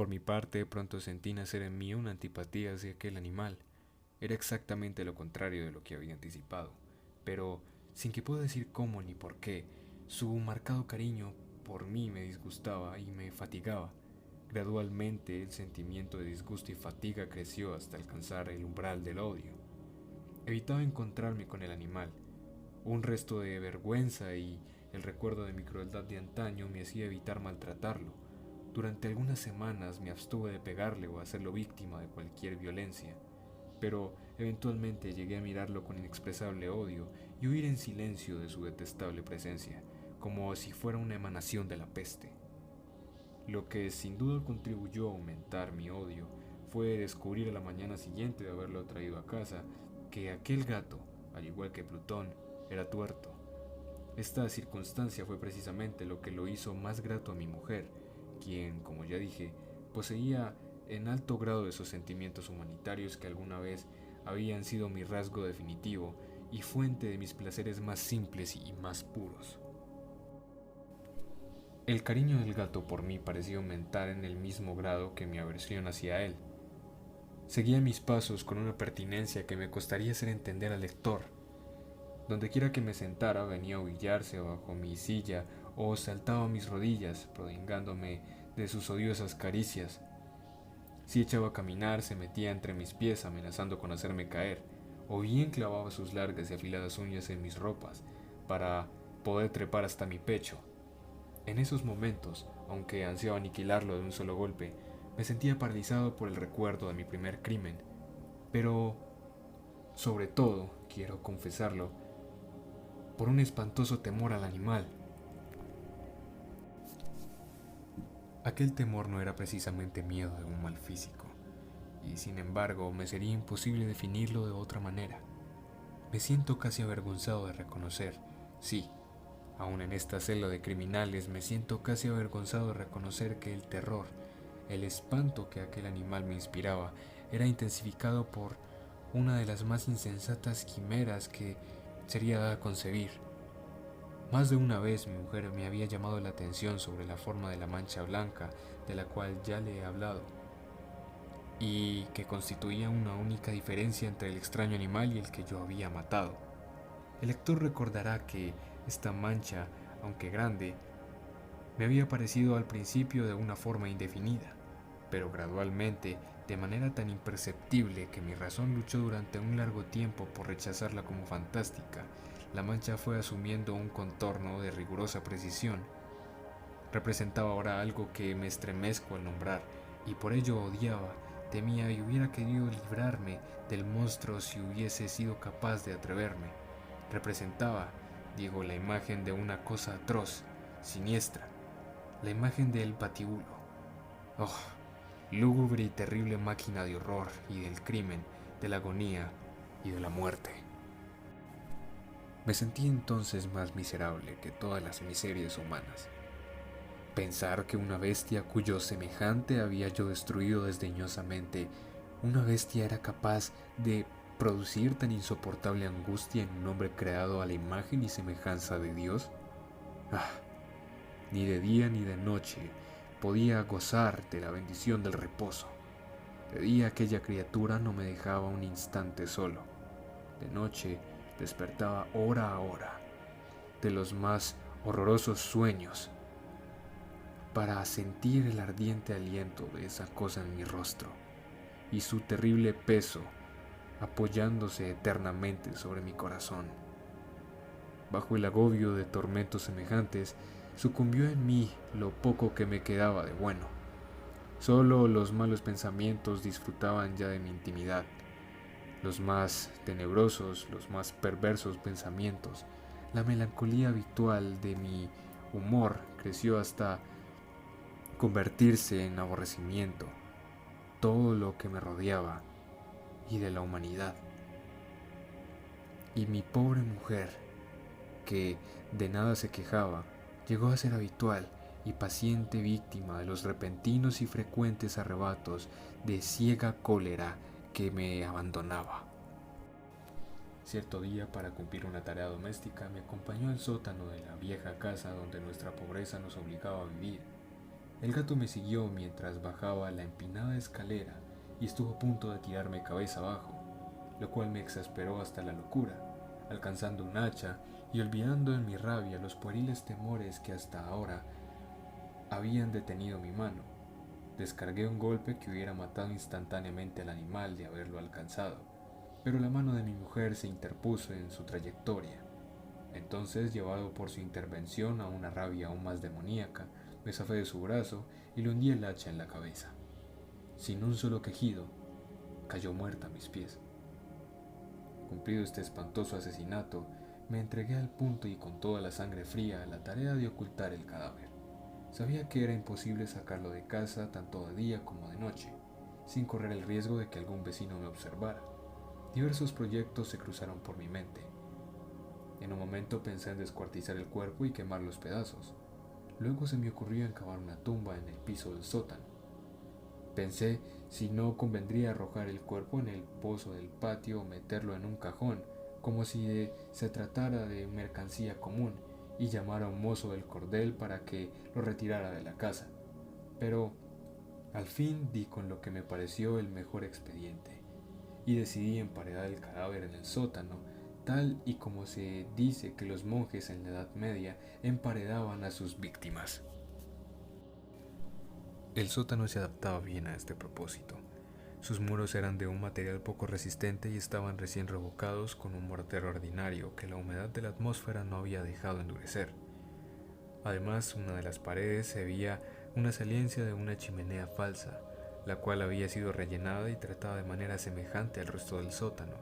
Por mi parte, pronto sentí nacer en mí una antipatía hacia aquel animal. Era exactamente lo contrario de lo que había anticipado, pero sin que pueda decir cómo ni por qué, su marcado cariño por mí me disgustaba y me fatigaba. Gradualmente el sentimiento de disgusto y fatiga creció hasta alcanzar el umbral del odio. Evitaba encontrarme con el animal. Un resto de vergüenza y el recuerdo de mi crueldad de antaño me hacía evitar maltratarlo. Durante algunas semanas me abstuve de pegarle o hacerlo víctima de cualquier violencia, pero eventualmente llegué a mirarlo con inexpresable odio y huir en silencio de su detestable presencia, como si fuera una emanación de la peste. Lo que sin duda contribuyó a aumentar mi odio fue descubrir a la mañana siguiente de haberlo traído a casa que aquel gato, al igual que Plutón, era tuerto. Esta circunstancia fue precisamente lo que lo hizo más grato a mi mujer, quien, como ya dije, poseía en alto grado esos sentimientos humanitarios que alguna vez habían sido mi rasgo definitivo y fuente de mis placeres más simples y más puros. El cariño del gato por mí parecía aumentar en el mismo grado que mi aversión hacia él. Seguía mis pasos con una pertinencia que me costaría hacer entender al lector. Dondequiera que me sentara venía a ovillarse bajo mi silla o saltaba a mis rodillas, prodigándome de sus odiosas caricias. Si echaba a caminar, se metía entre mis pies amenazando con hacerme caer, o bien clavaba sus largas y afiladas uñas en mis ropas para poder trepar hasta mi pecho. En esos momentos, aunque ansiaba aniquilarlo de un solo golpe, me sentía paralizado por el recuerdo de mi primer crimen, pero, sobre todo, quiero confesarlo, por un espantoso temor al animal. Aquel temor no era precisamente miedo de un mal físico, y sin embargo me sería imposible definirlo de otra manera. Me siento casi avergonzado de reconocer, sí, aún en esta celda de criminales me siento casi avergonzado de reconocer que el terror, el espanto que aquel animal me inspiraba, era intensificado por una de las más insensatas quimeras que sería dada a concebir. Más de una vez mi mujer me había llamado la atención sobre la forma de la mancha blanca de la cual ya le he hablado, y que constituía una única diferencia entre el extraño animal y el que yo había matado. El lector recordará que esta mancha, aunque grande, me había parecido al principio de una forma indefinida, pero gradualmente, de manera tan imperceptible que mi razón luchó durante un largo tiempo por rechazarla como fantástica, la mancha fue asumiendo un contorno de rigurosa precisión. Representaba ahora algo que me estremezco al nombrar, y por ello odiaba, temía y hubiera querido librarme del monstruo si hubiese sido capaz de atreverme. Representaba, digo, la imagen de una cosa atroz, siniestra, la imagen del patíbulo. Oh, lúgubre y terrible máquina de horror y del crimen, de la agonía y de la muerte. Me sentí entonces más miserable que todas las miserias humanas. Pensar que una bestia cuyo semejante había yo destruido desdeñosamente, una bestia era capaz de producir tan insoportable angustia en un hombre creado a la imagen y semejanza de Dios. Ah, ni de día ni de noche podía gozar de la bendición del reposo. De día aquella criatura no me dejaba un instante solo. De noche despertaba hora a hora de los más horrorosos sueños para sentir el ardiente aliento de esa cosa en mi rostro y su terrible peso apoyándose eternamente sobre mi corazón. Bajo el agobio de tormentos semejantes, sucumbió en mí lo poco que me quedaba de bueno. Solo los malos pensamientos disfrutaban ya de mi intimidad. Los más tenebrosos, los más perversos pensamientos, la melancolía habitual de mi humor creció hasta convertirse en aborrecimiento, todo lo que me rodeaba y de la humanidad. Y mi pobre mujer, que de nada se quejaba, llegó a ser habitual y paciente víctima de los repentinos y frecuentes arrebatos de ciega cólera que me abandonaba. Cierto día, para cumplir una tarea doméstica, me acompañó al sótano de la vieja casa donde nuestra pobreza nos obligaba a vivir. El gato me siguió mientras bajaba la empinada escalera y estuvo a punto de tirarme cabeza abajo, lo cual me exasperó hasta la locura, alcanzando un hacha y olvidando en mi rabia los pueriles temores que hasta ahora habían detenido mi mano. Descargué un golpe que hubiera matado instantáneamente al animal de haberlo alcanzado, pero la mano de mi mujer se interpuso en su trayectoria. Entonces, llevado por su intervención a una rabia aún más demoníaca, me zafé de su brazo y le hundí el hacha en la cabeza. Sin un solo quejido, cayó muerta a mis pies. Cumplido este espantoso asesinato, me entregué al punto y con toda la sangre fría a la tarea de ocultar el cadáver. Sabía que era imposible sacarlo de casa tanto de día como de noche, sin correr el riesgo de que algún vecino me observara. Diversos proyectos se cruzaron por mi mente. En un momento pensé en descuartizar el cuerpo y quemar los pedazos. Luego se me ocurrió encavar una tumba en el piso del sótano. Pensé si no convendría arrojar el cuerpo en el pozo del patio o meterlo en un cajón, como si se tratara de mercancía común, y llamar a un mozo del cordel para que lo retirara de la casa. Pero al fin di con lo que me pareció el mejor expediente, y decidí emparedar el cadáver en el sótano, tal y como se dice que los monjes en la Edad Media emparedaban a sus víctimas. El sótano se adaptaba bien a este propósito. Sus muros eran de un material poco resistente y estaban recién revocados con un mortero ordinario que la humedad de la atmósfera no había dejado endurecer. Además, una de las paredes se veía una saliencia de una chimenea falsa, la cual había sido rellenada y tratada de manera semejante al resto del sótano.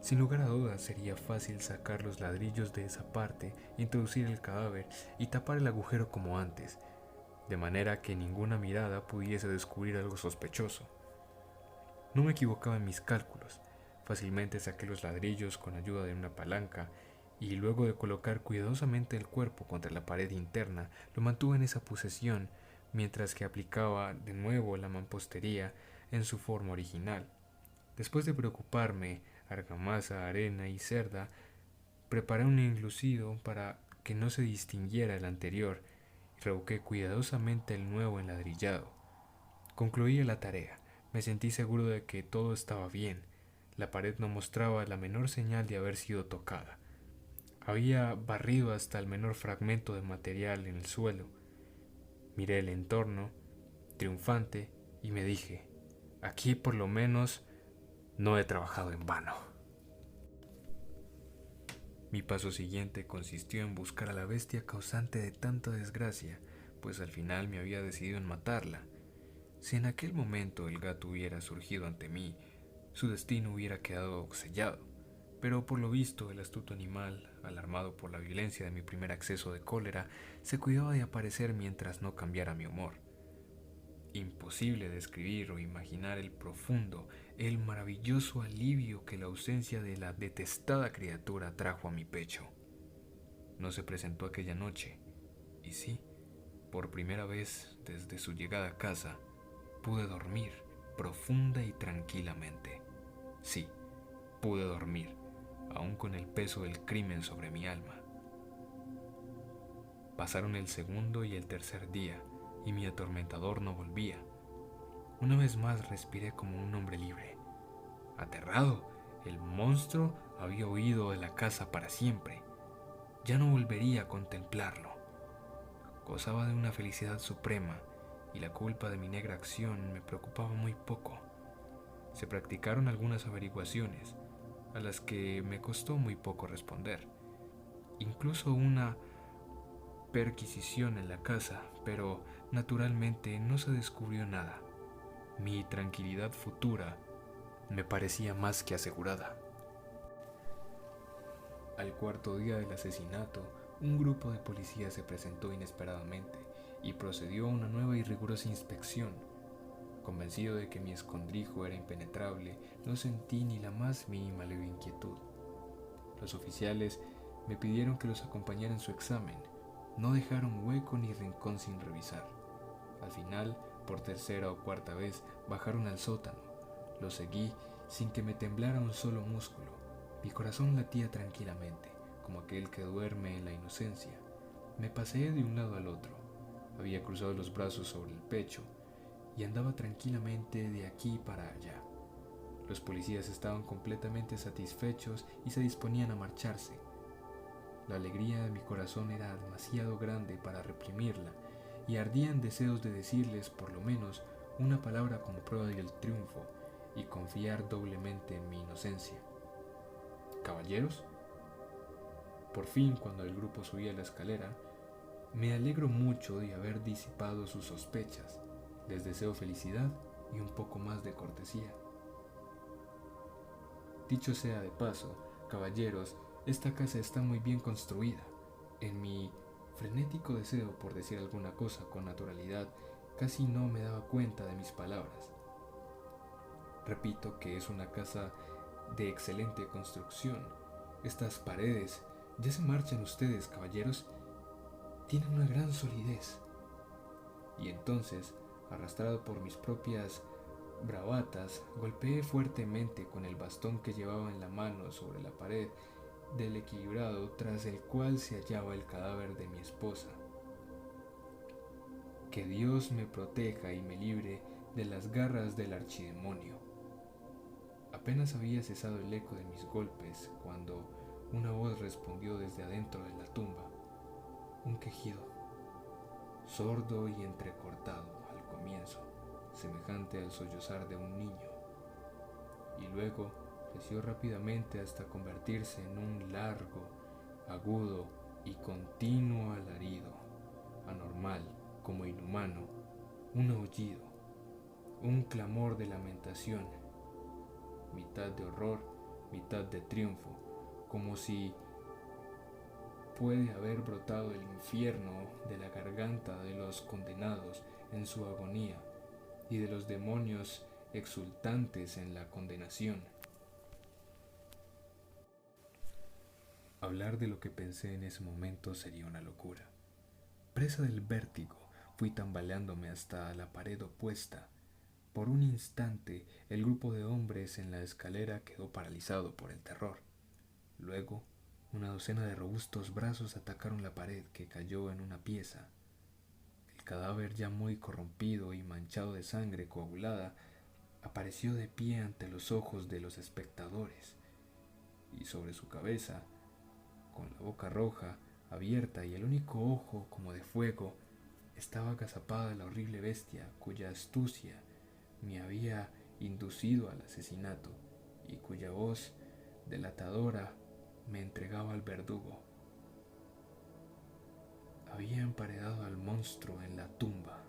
Sin lugar a dudas, sería fácil sacar los ladrillos de esa parte, introducir el cadáver y tapar el agujero como antes, de manera que ninguna mirada pudiese descubrir algo sospechoso. No me equivocaba en mis cálculos. Fácilmente saqué los ladrillos con ayuda de una palanca y luego de colocar cuidadosamente el cuerpo contra la pared interna, lo mantuve en esa posición mientras que aplicaba de nuevo la mampostería en su forma original. Después de preocuparme, argamasa, arena y cerda, preparé un enlucido para que no se distinguiera el anterior y revoqué cuidadosamente el nuevo enladrillado. Concluí la tarea. Me sentí seguro de que todo estaba bien. La pared no mostraba la menor señal de haber sido tocada. Había barrido hasta el menor fragmento de material en el suelo. Miré el entorno, triunfante, y me dije, aquí por lo menos no he trabajado en vano. Mi paso siguiente consistió en buscar a la bestia causante de tanta desgracia, pues al final me había decidido en matarla. Si en aquel momento el gato hubiera surgido ante mí, su destino hubiera quedado sellado, pero por lo visto el astuto animal, alarmado por la violencia de mi primer acceso de cólera, se cuidaba de aparecer mientras no cambiara mi humor. Imposible describir o imaginar el profundo, el maravilloso alivio que la ausencia de la detestada criatura trajo a mi pecho. No se presentó aquella noche, y sí, por primera vez desde su llegada a casa, pude dormir profunda y tranquilamente. Sí, pude dormir, aún con el peso del crimen sobre mi alma. Pasaron el segundo y el tercer día, y mi atormentador no volvía. Una vez más respiré como un hombre libre. Aterrado, el monstruo había huido de la casa para siempre. Ya no volvería a contemplarlo. Gozaba de una felicidad suprema, y la culpa de mi negra acción me preocupaba muy poco. Se practicaron algunas averiguaciones, a las que me costó muy poco responder. Incluso una perquisición en la casa, pero naturalmente no se descubrió nada. Mi tranquilidad futura me parecía más que asegurada. Al cuarto día del asesinato, un grupo de policías se presentó inesperadamente y procedió a una nueva y rigurosa inspección. Convencido de que mi escondrijo era impenetrable, no sentí ni la más mínima leve inquietud. Los oficiales me pidieron que los acompañara en su examen. No dejaron hueco ni rincón sin revisar. Al final, por tercera o cuarta vez, bajaron al sótano. Los seguí sin que me temblara un solo músculo. Mi corazón latía tranquilamente, como aquel que duerme en la inocencia. Me paseé de un lado al otro. Había cruzado los brazos sobre el pecho y andaba tranquilamente de aquí para allá. Los policías estaban completamente satisfechos y se disponían a marcharse. La alegría de mi corazón era demasiado grande para reprimirla y ardían deseos de decirles por lo menos una palabra como prueba del triunfo y confiar doblemente en mi inocencia. ¿Caballeros? Por fin, cuando el grupo subía la escalera, me alegro mucho de haber disipado sus sospechas. Les deseo felicidad y un poco más de cortesía. Dicho sea de paso, caballeros, esta casa está muy bien construida. En mi frenético deseo por decir alguna cosa con naturalidad, casi no me daba cuenta de mis palabras. Repito que es una casa de excelente construcción. Estas paredes, ya se marchan ustedes, caballeros, tienen una gran solidez. Y entonces, arrastrado por mis propias bravatas, golpeé fuertemente con el bastón que llevaba en la mano sobre la pared del equilibrado tras el cual se hallaba el cadáver de mi esposa. Que Dios me proteja y me libre de las garras del archidemonio. Apenas había cesado el eco de mis golpes cuando una voz respondió desde adentro de la tumba. Un quejido, sordo y entrecortado al comienzo, semejante al sollozar de un niño, y luego creció rápidamente hasta convertirse en un largo, agudo y continuo alarido, anormal como inhumano, un aullido, un clamor de lamentación, mitad de horror, mitad de triunfo, como si puede haber brotado el infierno de la garganta de los condenados en su agonía y de los demonios exultantes en la condenación. Hablar de lo que pensé en ese momento sería una locura. Presa del vértigo, fui tambaleándome hasta la pared opuesta. Por un instante, el grupo de hombres en la escalera quedó paralizado por el terror. Luego, una docena de robustos brazos atacaron la pared, que cayó en una pieza. El cadáver, ya muy corrompido y manchado de sangre coagulada, apareció de pie ante los ojos de los espectadores, y sobre su cabeza, con la boca roja, abierta y el único ojo como de fuego, estaba agazapada la horrible bestia cuya astucia me había inducido al asesinato y cuya voz delatadora me entregaba al verdugo. Había emparedado al monstruo en la tumba.